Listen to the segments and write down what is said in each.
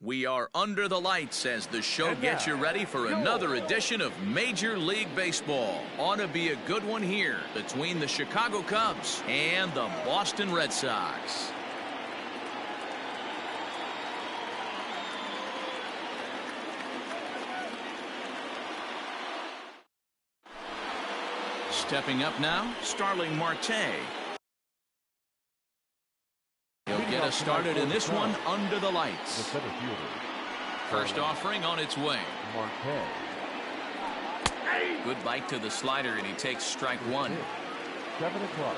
We are under the lights as the show gets you ready for another edition of Major League Baseball. Ought to be a good one here between the Chicago Cubs and the Boston Red Sox. Stepping up now, Starling Marte. He'll get us started in this one under the lights. First offering on its way. Good bite to the slider, and he takes strike one. 7 o'clock.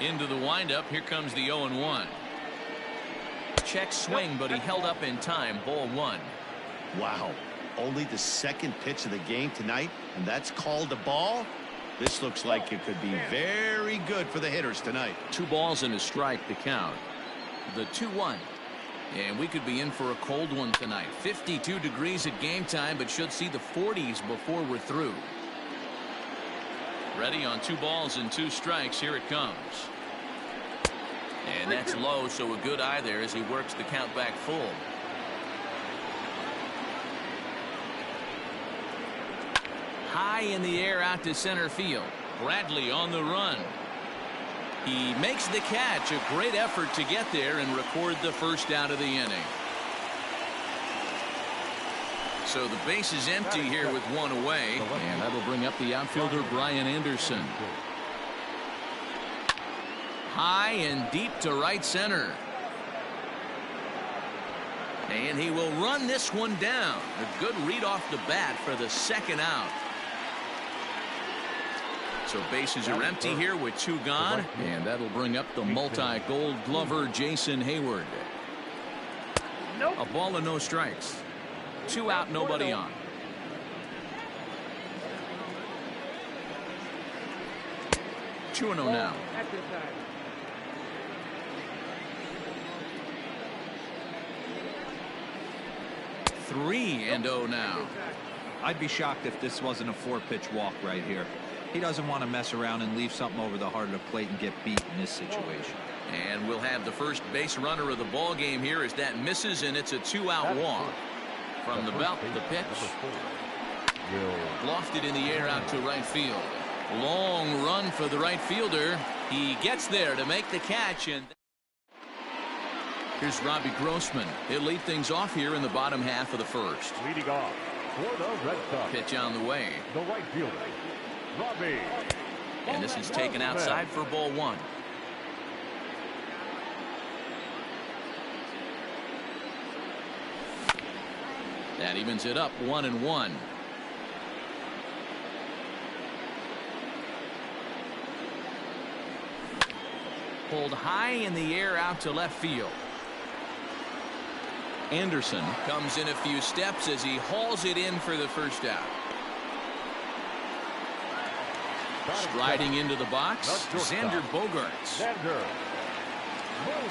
Into the windup. Here comes the 0-1. Check swing, but he held up in time. Ball one. Wow. Only the second pitch of the game tonight, and that's called a ball. This looks like it could be very good for the hitters tonight. 2 balls and a strike to count. The 2-1. And we could be in for a cold one tonight. 52 degrees at game time, but should see the 40s before we're through. Ready on 2 balls and 2 strikes. Here it comes. And that's low, so a good eye there as he works the count back full. High in the air out to center field. Bradley on the run. He makes the catch. A great effort to get there and record the first out of the inning. So the base is empty here with 1 away, and that'll bring up the outfielder Brian Anderson. High and deep to right center. And he will run this one down. A good read off the bat for the second out. So bases are empty here with 2 gone, and that'll bring up the multi-gold glover Jason Hayward. A ball and no strikes. 2 out, nobody on. Two and 0 now. 3-0 now. I'd be shocked if this wasn't a 4-pitch walk right here. He doesn't want to mess around and leave something over the heart of the plate and get beat in this situation. And we'll have the first base runner of the ball game here as that misses, and it's a 2-out walk. From the belt, the pitch. Lofted in the air out to right field. Long run for the right fielder. He gets there to make the catch. And here's Robbie Grossman. He'll lead things off here in the bottom half of the first. Leading off for the Red Sox. Pitch on the way. The right fielder, Robbie. And this is taken outside for ball one. That evens it up 1-1. Pulled high in the air out to left field. Anderson comes in a few steps as he hauls it in for the first out. Striding into the box, Xander Bogaerts.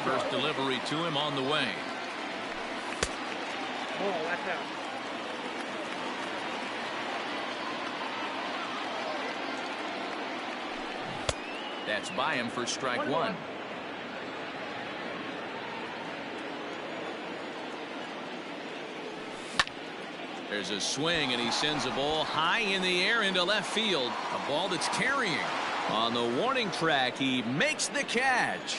First delivery to him on the way. Oh, that's out. That's by him for strike one. There's a swing, and he sends a ball high in the air into left field. A ball that's carrying. On the warning track, he makes the catch.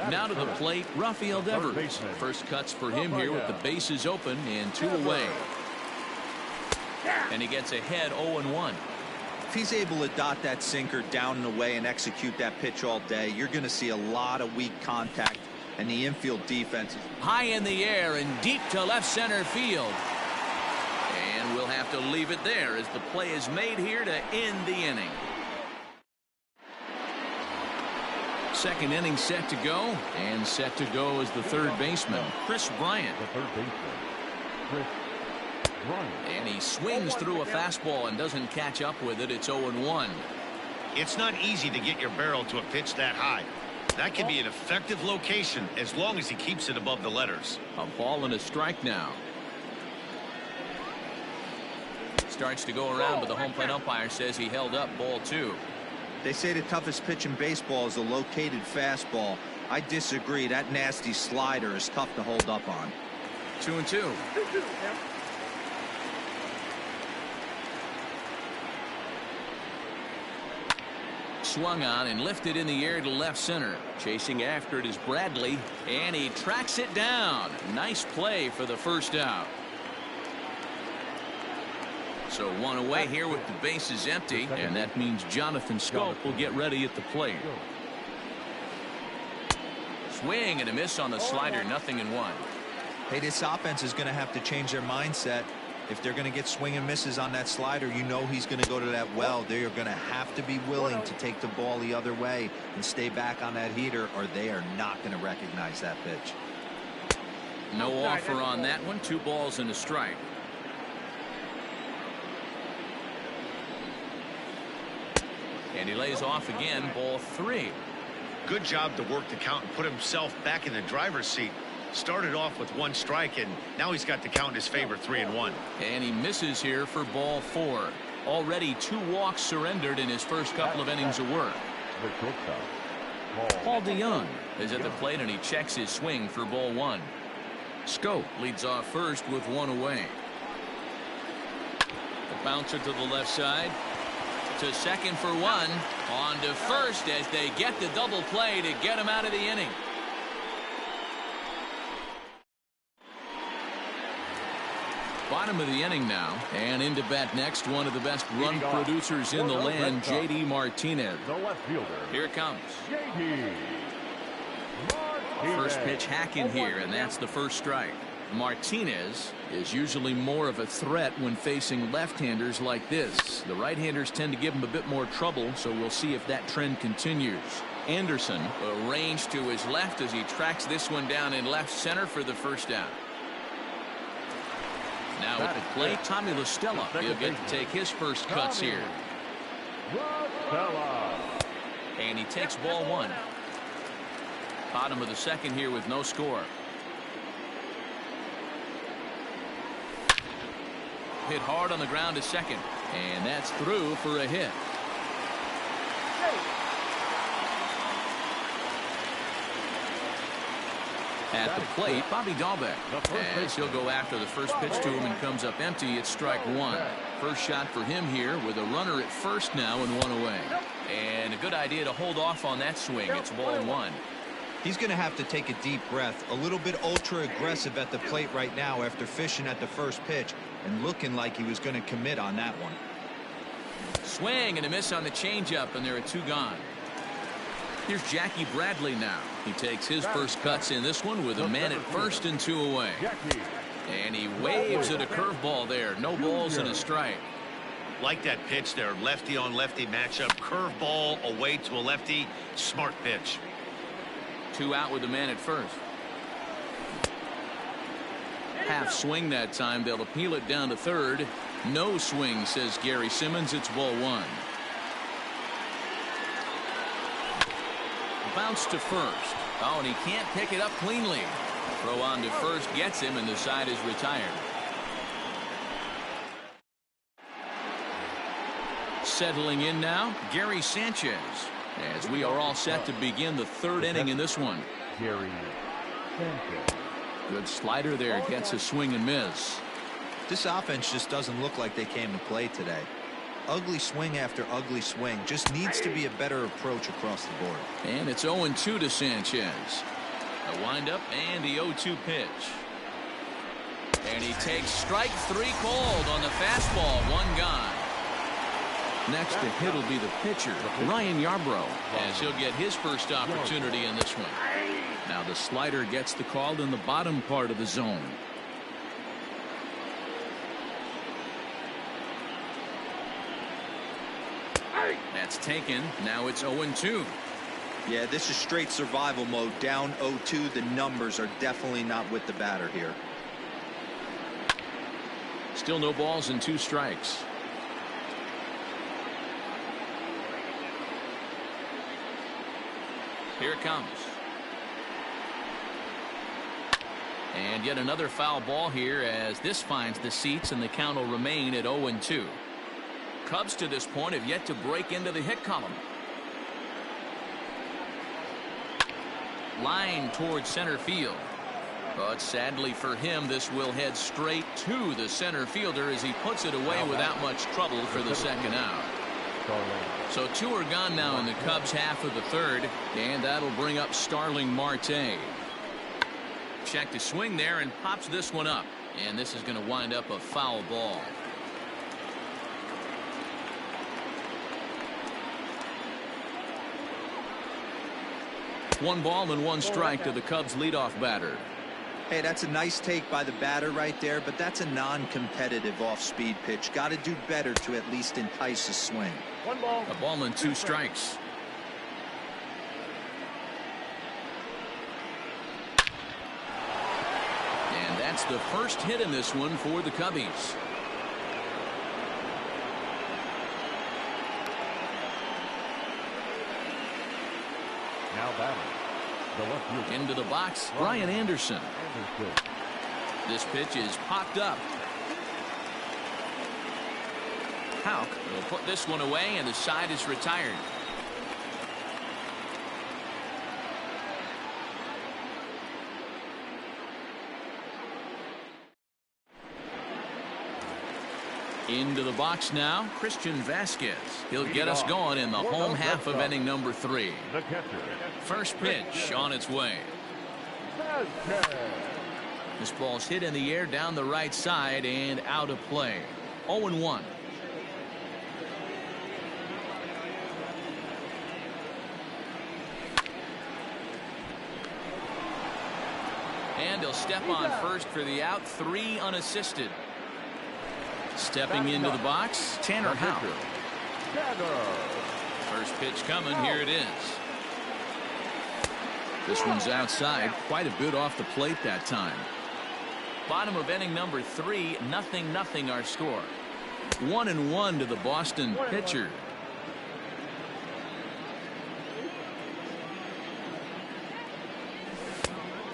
Now to the plate, Rafael Devers. First cuts for him here with the bases open and 2 away. And he gets ahead 0-1. If he's able to dot that sinker down and away and execute that pitch all day, you're going to see a lot of weak contact, and the infield defense is high in the air and deep to left center field. And we'll have to leave it there as the play is made here to end the inning. Second inning set to go, and set to go is the third baseman, Chris Bryant. The third baseman, Chris Bryant. And he swings through a fastball and doesn't catch up with it. It's 0-1. It's not easy to get your barrel to a pitch that high. That can be an effective location as long as he keeps it above the letters. A ball and a strike now. Starts to go around, but the home plate umpire says he held up ball 2. They say the toughest pitch in baseball is a located fastball. I disagree. That nasty slider is tough to hold up on. 2-2. Swung on and lifted in the air to left center. Chasing after it is Bradley, and he tracks it down. Nice play for the first out. So one away here with the bases empty, and that means Jonathan Scope will get ready at the plate. Swing and a miss on the slider, 0-1. Hey, this offense is going to have to change their mindset. If they're going to get swing and misses on that slider, you know he's going to go to that well. They are going to have to be willing to take the ball the other way and stay back on that heater, or they are not going to recognize that pitch. No offer on that one. 2 balls and a strike. And he lays off again, ball 3. Good job to work the count and put himself back in the driver's seat. Started off with 1 strike, and now he's got the count in his favor, 3-1. And he misses here for ball 4. Already 2 walks surrendered in his first couple of innings of work. Paul DeYoung is at the plate, and he checks his swing for ball 1. Scope leads off first with 1 away. The bouncer to the left side. To second for 1. On to first as they get the double play to get him out of the inning. Bottom of the inning now, and into bat next, one of the best run producers in the land, J.D. Martinez. The left fielder. Here it comes. J.D. First pitch hack in here, and that's the first strike. Martinez is usually more of a threat when facing left-handers like this. The right-handers tend to give him a bit more trouble, so we'll see if that trend continues. Anderson arranged to his left as he tracks this one down in left center for the first out. Now at the plate, Tommy La Stella. He'll get to take his first cuts here. And he takes ball 1. Bottom of the second here with no score. Hit hard on the ground to second, and that's through for a hit. At the plate, Bobby Dahlbeck, as he'll go after the first pitch to him and comes up empty. It's strike 1. First shot for him here with a runner at first now and 1 away. And a good idea to hold off on that swing. It's ball 1. He's going to have to take a deep breath. A little bit ultra aggressive at the plate right now after fishing at the first pitch and looking like he was going to commit on that one. Swing and a miss on the changeup, and there are 2 gone. Here's Jackie Bradley now. He takes his first cuts in this one with a man at first and 2 away. And he waves at a curveball there. No balls and a strike. Like that pitch there, lefty on lefty matchup. Curveball away to a lefty. Smart pitch. 2 out with the man at first. Half swing that time. They'll appeal it down to third. No swing, says Gary Simmons. It's ball 1. Bounce to first. Oh, and he can't pick it up cleanly. Throw on to first gets him, and the side is retired. Settling in now, Gary Sanchez, as we are all set to begin the 3rd inning in this one. Gary Sanchez. Good slider there, gets a swing and miss. This offense just doesn't look like they came to play today. Ugly swing after ugly swing. Just needs to be a better approach across the board. And it's 0-2 to Sanchez. A windup and the 0-2 pitch. And he takes strike 3 called on the fastball. 1 gone. Next to hit will be the pitcher, Ryan Yarbrough, as he'll get his first opportunity in this one. Now the slider gets the call in the bottom part of the zone. That's taken. Now it's 0-2. Yeah, this is straight survival mode. Down 0-2. The numbers are definitely not with the batter here. Still no balls and 2 strikes. Here it comes. And yet another foul ball here as this finds the seats, and the count will remain at 0-2. Cubs to this point have yet to break into the hit column. Line towards center field. But sadly for him, this will head straight to the center fielder as he puts it away without much trouble for the second out. So 2 are gone now in the Cubs half of the third, and that'll bring up Starling Marte. Check to swing there and pops this one up, and this is going to wind up a foul ball. One ball and one strike to the Cubs leadoff batter. Hey, that's a nice take by the batter right there, but that's a non-competitive off-speed pitch. Got to do better to at least entice a swing. A ball and 2 strikes. And that's the first hit in this one for the Cubbies. Now batting, the left fielder. Into the box, Brian Anderson. This pitch is popped up. Houck will put this one away, and the side is retired. Into the box now, Christian Vasquez. He'll get us going in the home half of inning number 3. The catcher. First pitch on its way. This ball's hit in the air down the right side and out of play. 0-1. And he'll step on first for the out. 3 unassisted. Stepping into the box, Tanner Houck. First pitch coming. Here it is. This one's outside, quite a bit off the plate that time. Bottom of inning number 3, 0-0 our score. 1-1 to the Boston pitcher.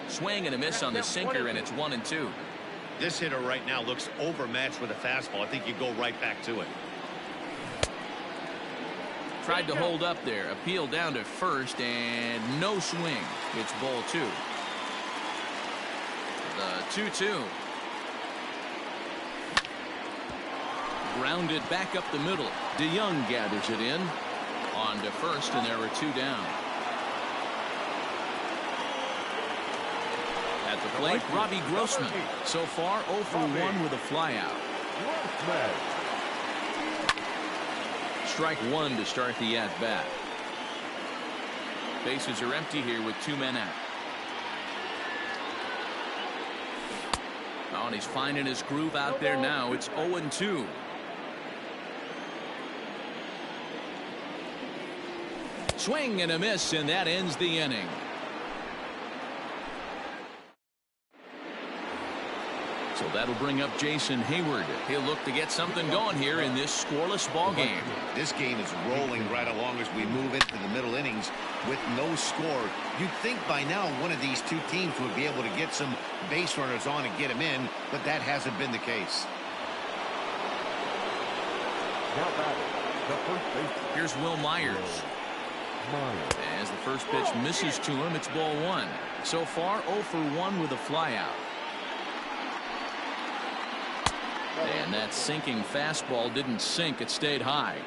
Swing and a miss on the sinker, and it's 1-2. This hitter right now looks overmatched with a fastball. I think you go right back to it. Tried to hold up there. Appeal down to first, and no swing. It's ball 2. The 2-2. Grounded back up the middle. DeYoung gathers it in. On to first, and there were 2 down. At the plate, Robbie Grossman. So far, 0 for 1 with a flyout. Strike 1 to start the at-bat. Bases are empty here with 2 men out. Oh, and he's finding his groove out there now. It's 0-2. Swing and a miss, and that ends the inning. So that'll bring up Jason Hayward. He'll look to get something going here in this scoreless ball game. This game is rolling right along as we move into the middle innings with no score. You'd think by now one of these 2 teams would be able to get some base runners on and get them in, but that hasn't been the case. Now batting, the first baseman. Here's Will Myers. As the first pitch misses to him, it's ball 1. So far, 0 for 1 with a flyout. And that sinking fastball didn't sink. It stayed high.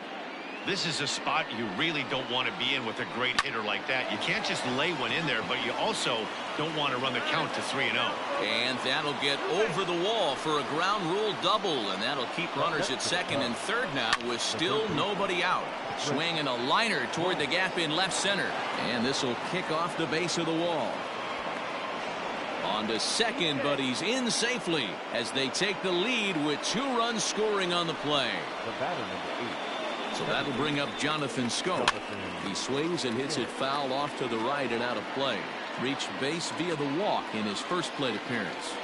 This is a spot you really don't want to be in with a great hitter like that. You can't just lay one in there, but you also don't want to run the count to 3-0. And that'll get over the wall for a ground rule double, and that'll keep runners at second and third now with still nobody out. Swinging a liner toward the gap in left center, and this will kick off the base of the wall. On to second, but he's in safely as they take the lead with 2 runs scoring on the play. The batter number 8. So that'll bring up Jonathan Scope. He swings and hits it foul off to the right and out of play. Reached base via the walk in his first plate appearance.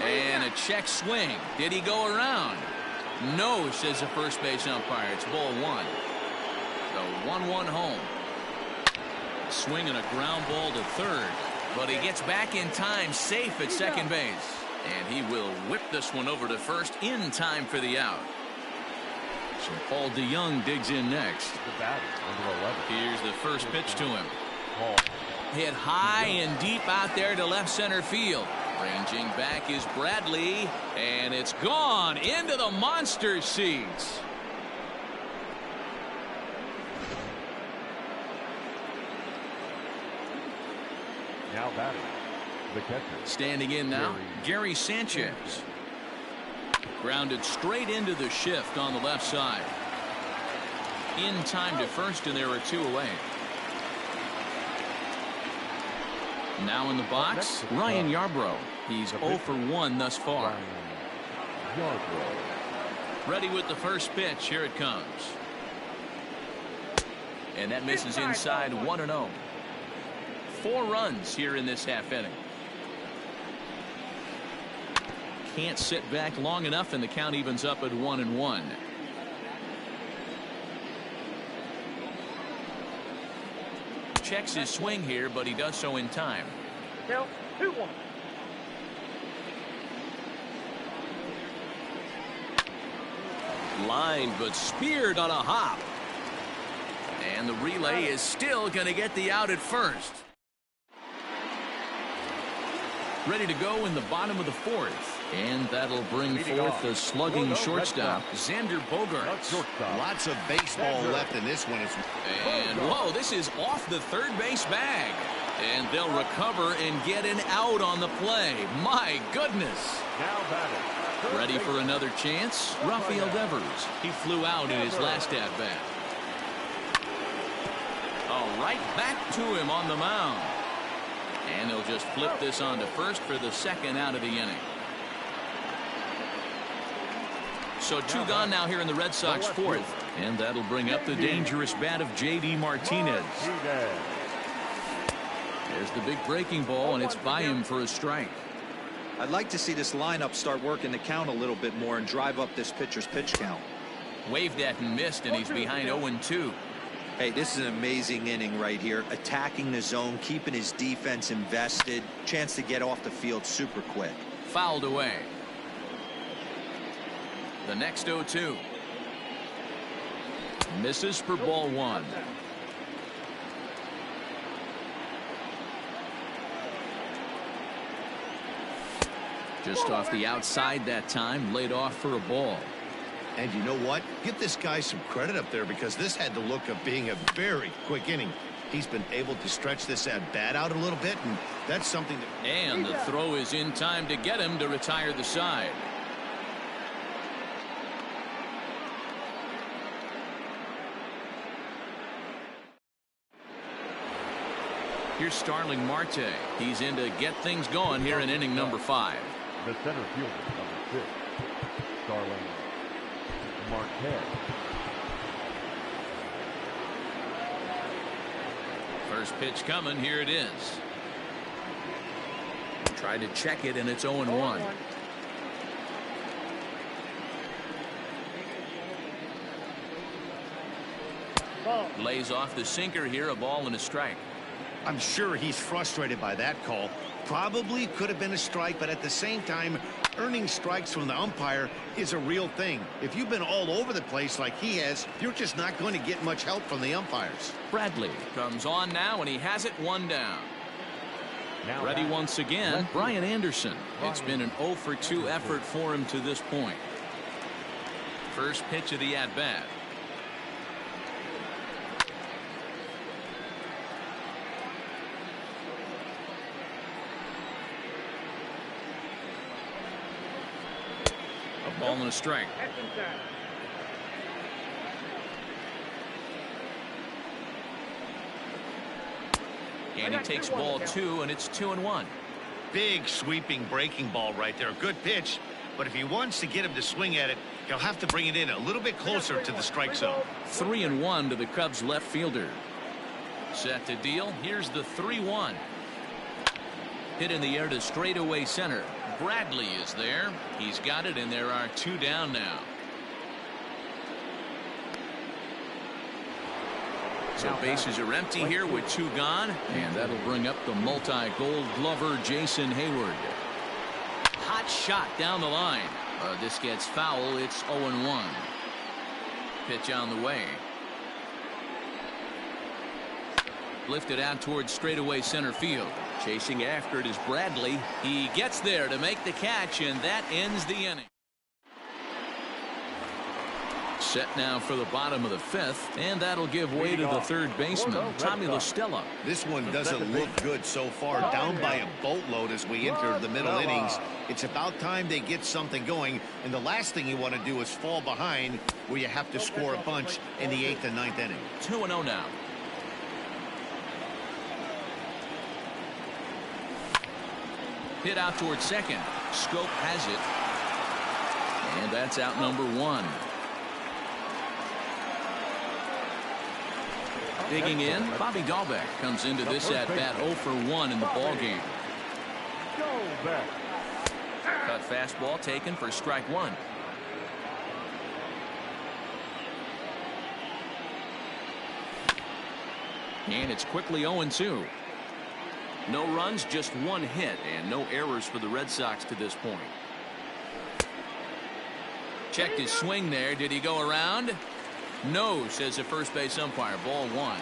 And a check swing. Did he go around? No, says the first base umpire. It's ball 1. The 1-1 home. Swing and a ground ball to third, but he gets back in time, safe at second base, and he will whip this one over to first in time for the out. So Paul DeYoung digs in next. The batter, number 11. Here's the first pitch to him. Paul. Hit high and deep out there to left center field. Ranging back is Bradley, and it's gone into the monster seats. Now batting, the catcher. Standing in now, Gary Sanchez. Grounded straight into the shift on the left side. In time to first, and there are two away. Now in the box, Ryan Yarbrough. He's 0 for 1 thus far. Ready with the first pitch. Here it comes. And that misses inside 1-0. 4 runs here in this half inning. Can't sit back long enough, and the count evens up at 1-1. Checks his swing here, but he does so in time. Count 2-1. Line, but speared on a hop. And the relay is still going to get the out at first. Ready to go in the bottom of the fourth. And that'll bring forth the slugging shortstop, Xander Bogaerts. Lots of baseball left in this one. And whoa, this is off the third base bag. And they'll recover and get an out on the play. My goodness. Now batting. Ready for another chance? Rafael Devers. He flew out in his last at bat. Right back to him on the mound. And they'll just flip this on to first for the second out of the inning. So 2 gone now here in the Red Sox fourth. And that'll bring up the dangerous bat of J.D. Martinez. There's the big breaking ball, and it's by him for a strike. I'd like to see this lineup start working the count a little bit more and drive up this pitcher's pitch count. Waved at and missed, and he's behind 0-2. Hey, this is an amazing inning right here. Attacking the zone, keeping his defense invested. Chance to get off the field super quick. Fouled away. The next 0-2. Misses for ball 1. Just off the outside that time, laid off for a ball. And you know what? Give this guy some credit up there, because this had the look of being a very quick inning. He's been able to stretch this at bat out a little bit, and that's something that... And the throw is in time to get him to retire the side. Here's Starling Marte. He's in to get things going here in inning number 5. The center fielder, number 6, Starling Marte. First pitch coming. Here it is. Tried to check it, and it's 0-1. Lays off the sinker here, a ball and a strike. I'm sure he's frustrated by that call. Probably could have been a strike, but at the same time, earning strikes from the umpire is a real thing. If you've been all over the place like he has, you're just not going to get much help from the umpires. Bradley comes on now, and he has it 1 down. Ready once again, Brian Anderson. It's been an 0 for 2 effort for him to this point. First pitch of the at-bat. A ball and a strike. And he takes ball 2, and it's 2-1. Big sweeping breaking ball right there. Good pitch, but if he wants to get him to swing at it, he'll have to bring it in a little bit closer to the strike zone. 3-1 to the Cubs left fielder. Set to deal. Here's the 3-1. Hit in the air to straightaway center. Bradley is there. He's got it, and there are 2 down now. So bases are empty here with 2 gone, and that'll bring up the multi-gold glover Jason Hayward. Hot shot down the line. This gets foul. It's 0-1. Pitch on the way. Lifted out towards straightaway center field. Chasing after it is Bradley. He gets there to make the catch, and that ends the inning. Set now for the bottom of the 5th, and that'll give way to the third baseman, Tommy La Stella. This one doesn't look good so far. Down by a boatload as we enter the middle innings. It's about time they get something going, and the last thing you want to do is fall behind where you have to score a bunch in the 8th and 9th inning. 2-0 now. Hit out towards second. Scope has it, and that's out number 1. Digging in, Bobby Dahlbeck comes into this at bat 0 for 1 in the ball game. Cut fastball taken for strike 1. And it's quickly 0-2. No runs, just 1 hit, and no errors for the Red Sox to this point. Checked his swing there. Did he go around? No, says the first base umpire. Ball 1.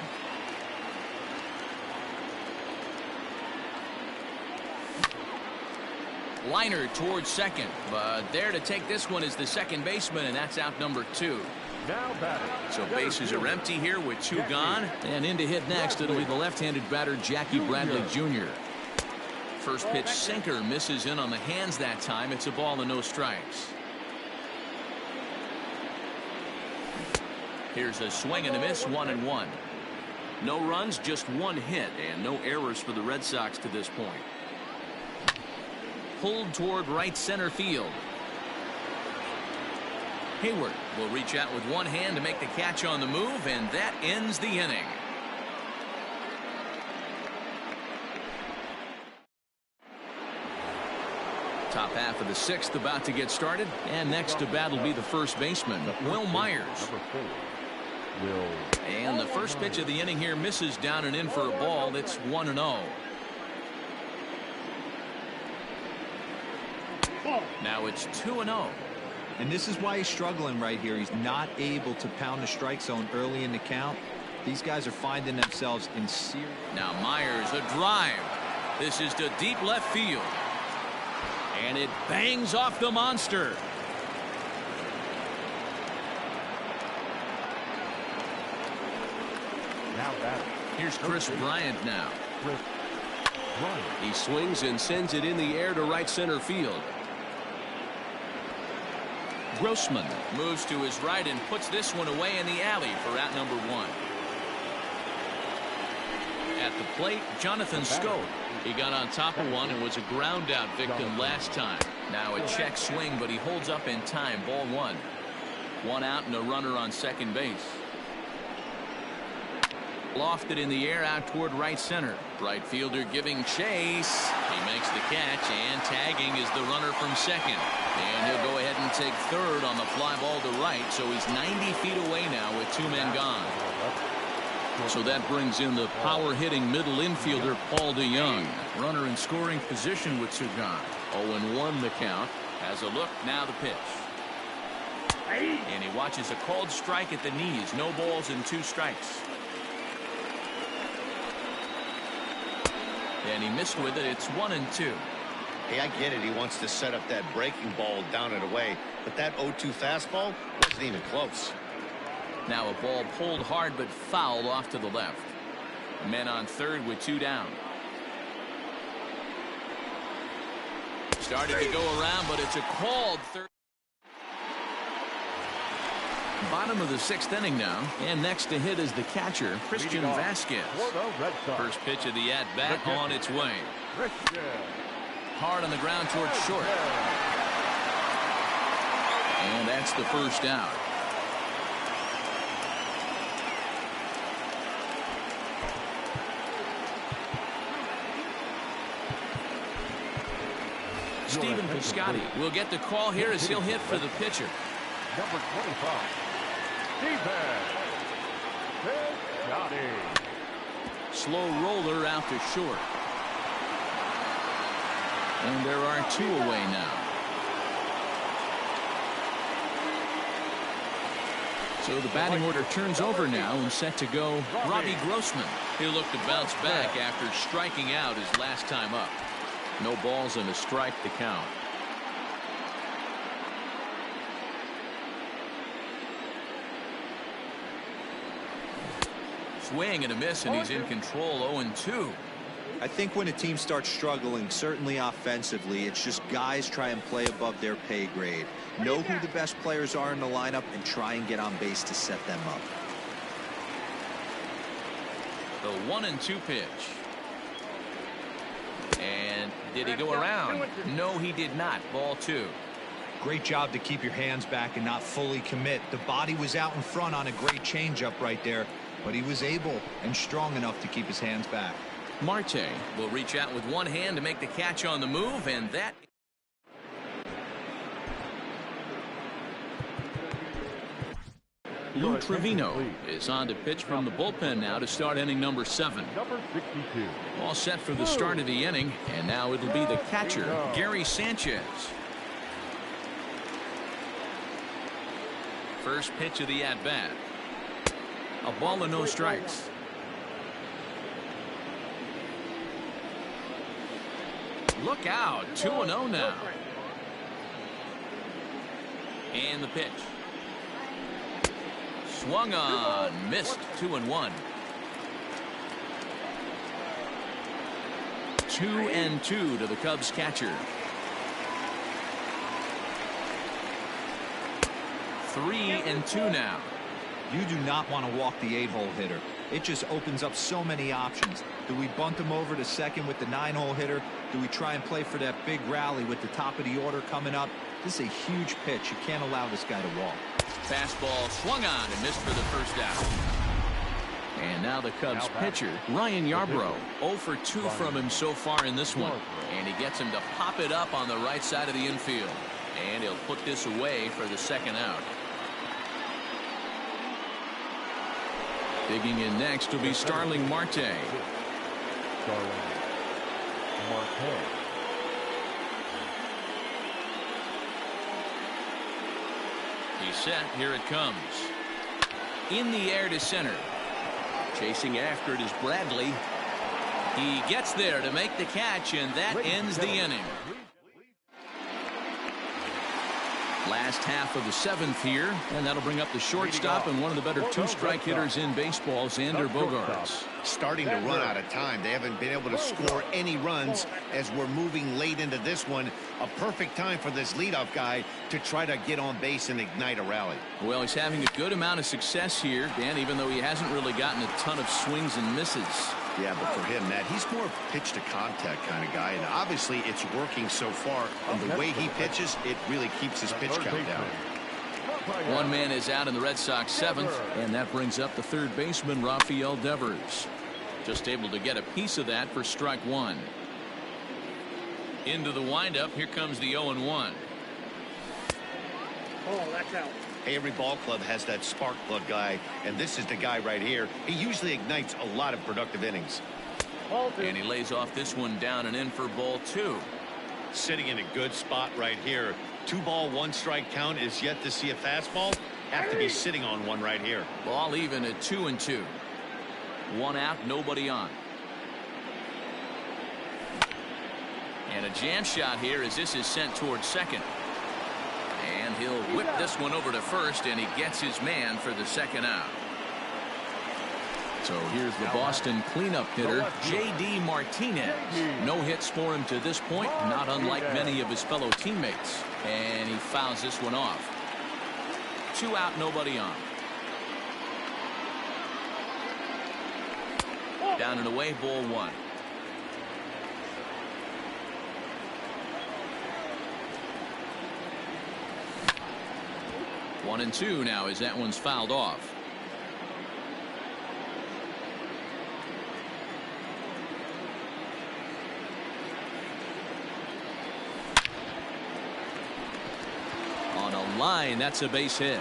Liner towards second, but there to take this one is the second baseman, and that's out number 2. So bases are empty here with 2 gone, and in to hit next it'll be the left-handed batter Jackie Bradley Jr. First pitch sinker misses in on the hands that time. It's a ball and no strikes. Here's a swing and a miss, 1-1. No runs, just 1 hit, and no errors for the Red Sox to this point. Pulled toward right center field. Hayward will reach out with 1 hand to make the catch on the move, and that ends the inning. Top half of the 6th about to get started, and next to bat will be the first baseman, Will Myers. And the first pitch of the inning here misses down and in for a ball. It's 1-0. Now it's 2-0. And this is why he's struggling right here. He's not able to pound the strike zone early in the count. These guys are finding themselves in serious. Now Myers, a drive. This is to deep left field. And it bangs off the monster. Here's Chris Bryant now. He swings and sends it in the air to right center field. Grossman moves to his right and puts this one away in the alley for out number 1. At the plate, Jonathan Scope. He got on top of one and was a ground out victim last time. Now a check swing, but he holds up in time. Ball 1. 1 out and a runner on second base. Lofted in the air out toward right center. Right fielder giving chase. He makes the catch, and tagging is the runner from second. And he'll go ahead and take third on the fly ball to right, so he's 90 feet away now with 2 men gone. So that brings in the power-hitting middle infielder Paul DeYoung. Runner in scoring position with 2 gone. 0-1 the count. Has a look, now the pitch. And he watches a called strike at the knees. No balls and 2 strikes. And he missed with it. It's 1-2. Hey, I get it. He wants to set up that breaking ball down and away, but that 0-2 fastball wasn't even close. Now a ball pulled hard but fouled off to the left. Men on third with 2 down. Started to go around, but it's a called third. Bottom of the 6th inning now, and next to hit is the catcher, Christian Vasquez. First pitch of the at-bat on its way. Hard on the ground towards short. And that's the first out. Stephen Piscotty will get the call here as he'll hit for the pitcher. Number 25. Stephen Got him. Slow roller out to short. And there are 2 away now. So the batting order turns over now and set to go Robbie Grossman. He'll look to bounce back after striking out his last time up. No balls and a strike to count. Swing and a miss, and he's in control. 0-2. I think when a team starts struggling, certainly offensively, it's just guys try and play above their pay grade. Know who the best players are in the lineup and try and get on base to set them up. The 1-2 pitch. And did he go around? No, he did not. Ball 2. Great job to keep your hands back and not fully commit. The body was out in front on a great changeup right there, but he was able and strong enough to keep his hands back. Marte will reach out with one hand to make the catch on the move, and that. Lou Trevino is on to pitch from the bullpen now to start inning number 7. Number 62. All set for the start of the inning, and now it'll be the catcher, Gary Sanchez. First pitch of the at-bat. A ball and no strikes. Look out. 2-0 now. And the pitch. Swung on. Missed. 2-1. 2-2 to the Cubs catcher. 3-2 now. You do not want to walk the 8-hole hitter. It just opens up so many options. Do we bunt him over to second with the 9-hole hitter? Do we try and play for that big rally with the top of the order coming up? This is a huge pitch. You can't allow this guy to walk. Fastball swung on and missed for the first out. And now the Cubs pitcher, Ryan Yarbrough. 0 for 2 from him so far in this one. And he gets him to pop it up on the right side of the infield. And he'll put this away for the second out. Digging in next will be Starling Marte. Starling Marte. He's set. Here it comes. In the air to center. Chasing after it is Bradley. He gets there to make the catch, and that ends the inning. Last half of the 7th here, and that'll bring up the shortstop and one of the better 2-strike hitters in baseball, Xander Bogaerts. Starting to run out of time. They haven't been able to score any runs as we're moving late into this one. A perfect time for this leadoff guy to try to get on base and ignite a rally. Well, he's having a good amount of success here, Dan, even though he hasn't really gotten a ton of swings and misses. Yeah, but for him, Matt, he's more pitch to contact kind of guy, and obviously it's working so far. And the way he pitches, it really keeps his pitch count down. One man is out in the Red Sox 7th, and that brings up the third baseman, Rafael Devers. Just able to get a piece of that for strike 1. Into the windup, here comes the 0-1. Oh, that's out. Hey, every ball club has that spark plug guy, and this is the guy right here. He usually ignites a lot of productive innings. And he lays off this one down and in for ball 2. Sitting in a good spot right here. 2-ball, 1-strike count is yet to see a fastball. Have to be sitting on one right here. Ball even at 2-2. 1 out, nobody on. And a jam shot here as this is sent towards second. And he'll whip this one over to first, and he gets his man for the second out. So here's the Boston cleanup hitter, J.D. Martinez. No hits for him to this point, not unlike many of his fellow teammates. And he fouls this one off. 2 out, nobody on. Down and away, ball 1. One and 2 now as that one's fouled off. On a line, that's a base hit.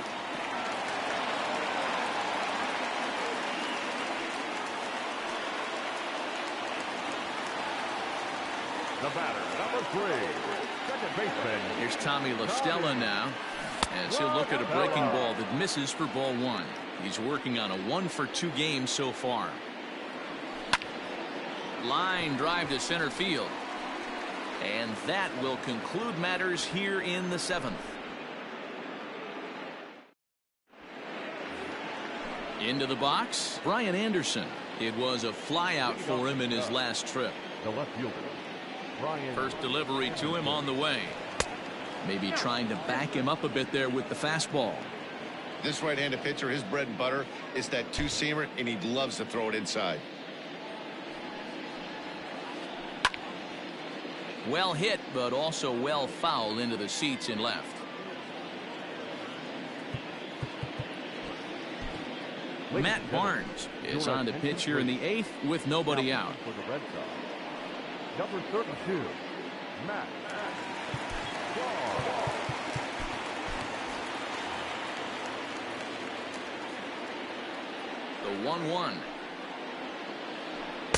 The batter, number 3, second baseman. Here's Tommy LaStella now, as he'll look at a breaking ball that misses for ball 1. He's working on a 1-for-2 game so far. Line drive to center field. And that will conclude matters here in the 7th. Into the box, Brian Anderson. It was a flyout for him in his last trip. The left fielder, Brian. First delivery to him on the way. Maybe trying to back him up a bit there with the fastball. This right-handed pitcher, his bread and butter is that two-seamer, and he loves to throw it inside. Well hit, but also well fouled into the seats in left. Matt Barnes is on to pitch here in the 8th with nobody out. For the Red Sox, number 32, Matt Barnes. The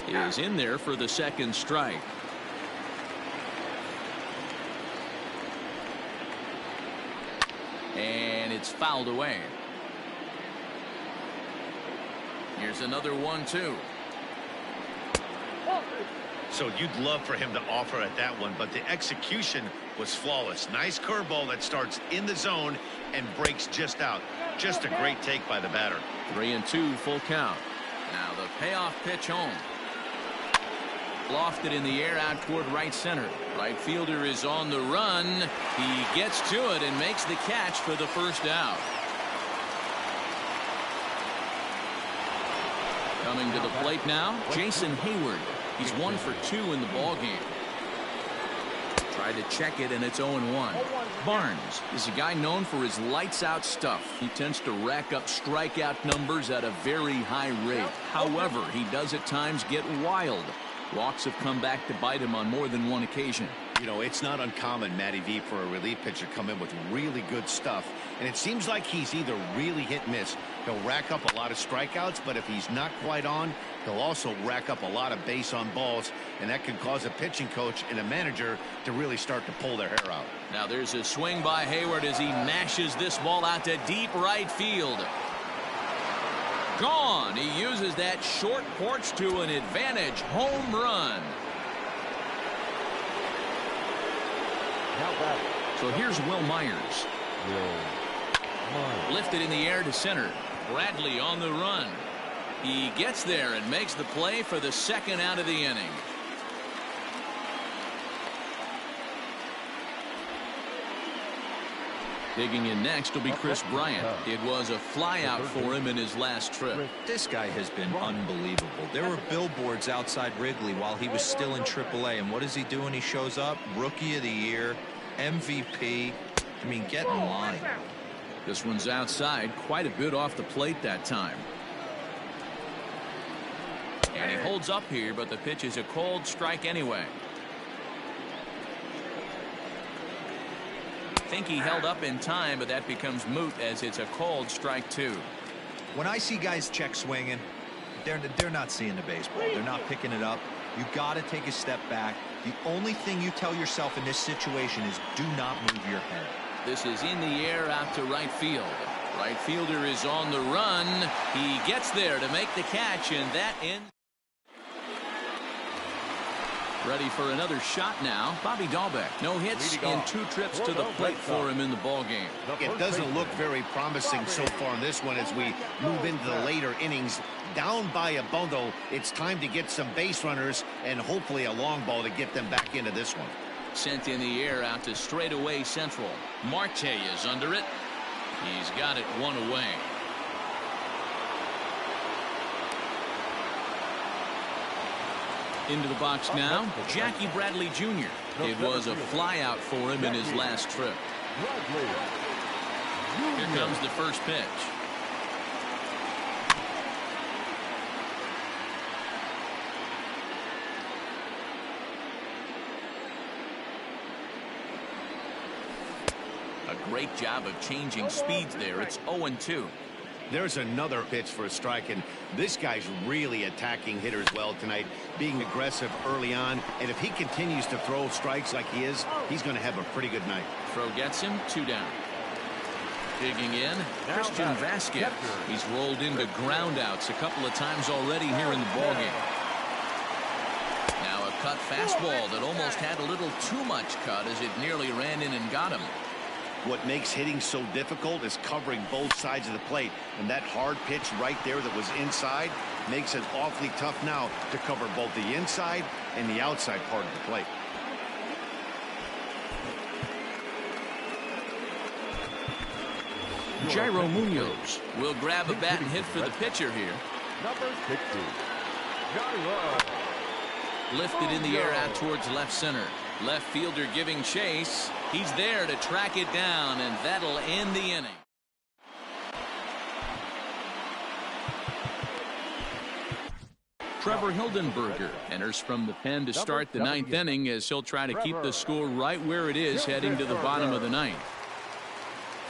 1-1 is in there for the second strike. And it's fouled away. Here's another 1-2. So you'd love for him to offer at that one, but the execution was flawless. Nice curveball that starts in the zone and breaks just out. Just a great take by the batter. 3-2 full count. Now the payoff pitch home. Lofted in the air out toward right center. Right fielder is on the run. He gets to it and makes the catch for the first out. Coming to the plate now, Jason Hayward. He's 1 for 2 in the ball game. Tried to check it, and it's 0-1. Barnes is a guy known for his lights-out stuff. He tends to rack up strikeout numbers at a very high rate. However, he does at times get wild. Walks have come back to bite him on more than one occasion. You know, it's not uncommon, Matty V, for a relief pitcher to come in with really good stuff. And it seems like he's either really hit and miss. He'll rack up a lot of strikeouts, but if he's not quite on, he'll also rack up a lot of base on balls. And that can cause a pitching coach and a manager to really start to pull their hair out. Now there's a swing by Hayward as he mashes this ball out to deep right field. Gone. He uses that short porch to an advantage home run. So here's Will Myers. Lifted in the air to center. Bradley on the run. He gets there and makes the play for the second out of the inning. Digging in next will be Chris Bryant. It was a flyout for him in his last trip. This guy has been unbelievable. There were billboards outside Wrigley while he was still in AAA, and what is he doing? He shows up, Rookie of the Year, MVP. I mean, get in line. This one's outside, quite a bit off the plate that time. And he holds up here, but the pitch is a cold strike anyway. I think he held up in time, but that becomes moot as it's a cold strike 2. When I see guys check swinging, they're not seeing the baseball. They're not picking it up. You got to take a step back. The only thing you tell yourself in this situation is do not move your head. This is in the air out to right field. Right fielder is on the run. He gets there to make the catch, and that ends. Ready for another shot now. Bobby Dahlbeck. No hits in 2 trips to the plate for him in the ball game. It doesn't look very promising so far in this one as we move into the later innings. Down by a bundle, it's time to get some base runners and hopefully a long ball to get them back into this one. Sent in the air out to straightaway central. Marte is under it. He's got it 1 away. Into the box now, Jackie Bradley Jr. It was a flyout for him in his last trip. Here comes the first pitch. A great job of changing speeds there. It's 0-2. There's another pitch for a strike, and this guy's really attacking hitters well tonight, being aggressive early on. And if he continues to throw strikes like he is, he's going to have a pretty good night. Throw gets him, 2 down. Digging in, Christian Vasquez. He's rolled into groundouts a couple of times already here in the ballgame. Now a cut fastball that almost had a little too much cut as it nearly ran in and got him. What makes hitting so difficult is covering both sides of the plate, and that hard pitch right there that was inside makes it awfully tough now to cover both the inside and the outside part of the plate. Jairo Munoz will grab a bat and hit for the pitcher here. Number 60. Jairo. Lifted in the air out towards left center. Left fielder giving chase. He's there to track it down, and that'll end the inning. Trevor Hildenberger enters from the pen to start the 9th inning as he'll try to keep the score right where it is heading to the bottom of the 9th.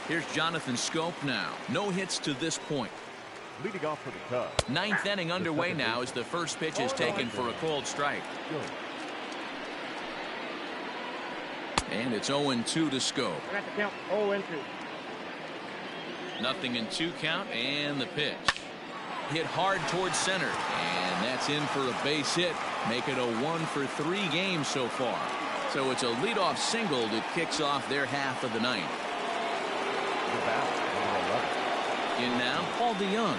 Here's Jonathan Scope now. No hits to this point. Leading off for the Cubs. 9th inning underway now as the first pitch is taken for a called strike. And it's 0-2 to Scope. I got the count 0-2. Nothing in 2 count, and the pitch. Hit hard towards center, and that's in for a base hit. Make it a 1-for-3 game so far. So it's a leadoff single that kicks off their half of the 9th. In now, Paul DeYoung.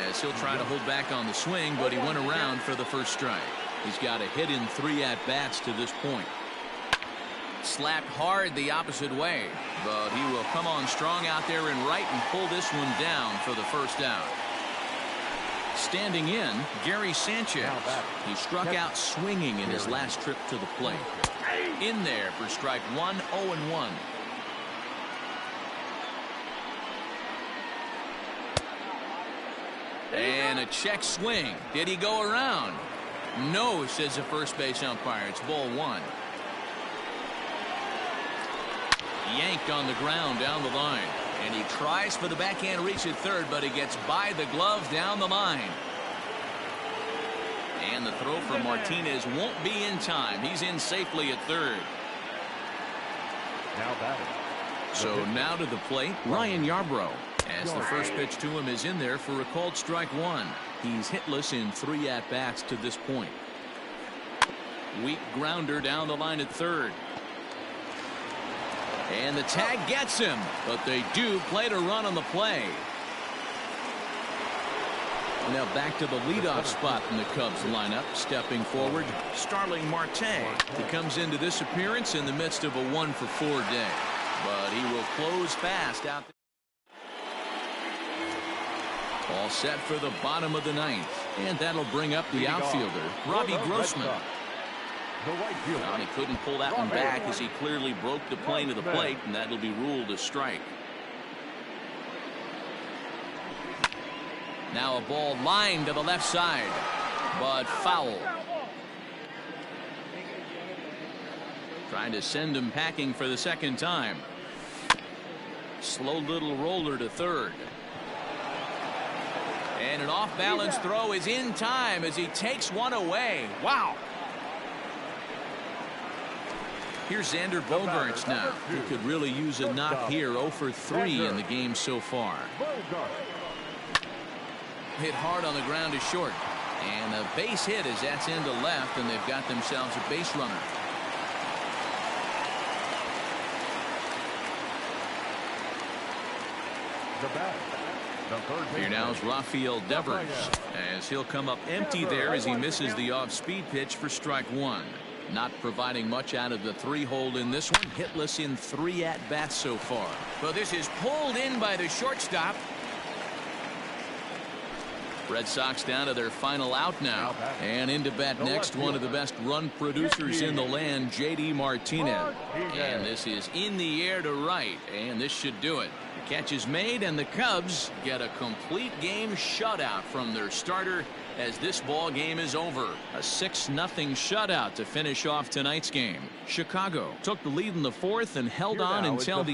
As he'll try to hold back on the swing, but he went around for the first strike. He's got a hit in 3 at-bats to this point. Slapped hard the opposite way, but he will come on strong out there in right and pull this one down for the first out. Standing in, Gary Sanchez. He struck out swinging in his last trip to the plate. In there for strike 1, 0-1. And a check swing. Did he go around? No, says the first base umpire. It's ball 1. Yanked on the ground down the line. And he tries for the backhand reach at third, but he gets by the glove down the line. And the throw from Martinez won't be in time. He's in safely at third. Now batting. So now to the plate, Ryan Yarbrough. As the first pitch to him is in there for a called strike 1. He's hitless in 3 at-bats to this point. Weak grounder down the line at third. And the tag gets him, but they do play to run on the play. Now back to the leadoff spot in the Cubs lineup. Stepping forward, Starling Marte. He comes into this appearance in the midst of a 1-for-4 day. But he will close fast out there. All set for the bottom of the 9th. And that'll bring up the outfielder, Robbie Grossman. He couldn't pull that one back as he clearly broke the plane of the plate, and that'll be ruled a strike. Now a ball lined to the left side, but foul. Trying to send him packing for the second time. Slow little roller to third. And an off-balance throw is in time as he takes one away. Wow. Here's Xander Bogaerts now, who could really use a knock here. 0-for-3 in the game so far. Hit hard on the ground to short. And a base hit as that's into left, and they've got themselves a base runner. Here now is Rafael Devers as he'll come up empty there as he misses the off-speed pitch for strike 1. Not providing much out of the 3-hole in this one. Hitless in 3 at-bats so far. Well, this is pulled in by the shortstop. Red Sox down to their final out now. And into bat next, one of the best run producers in the land, J.D. Martinez. And this is in the air to right. And this should do it. The catch is made, and the Cubs get a complete game shutout from their starter as this ball game is over. A 6-0 shutout to finish off tonight's game. Chicago took the lead in the 4th and held on until the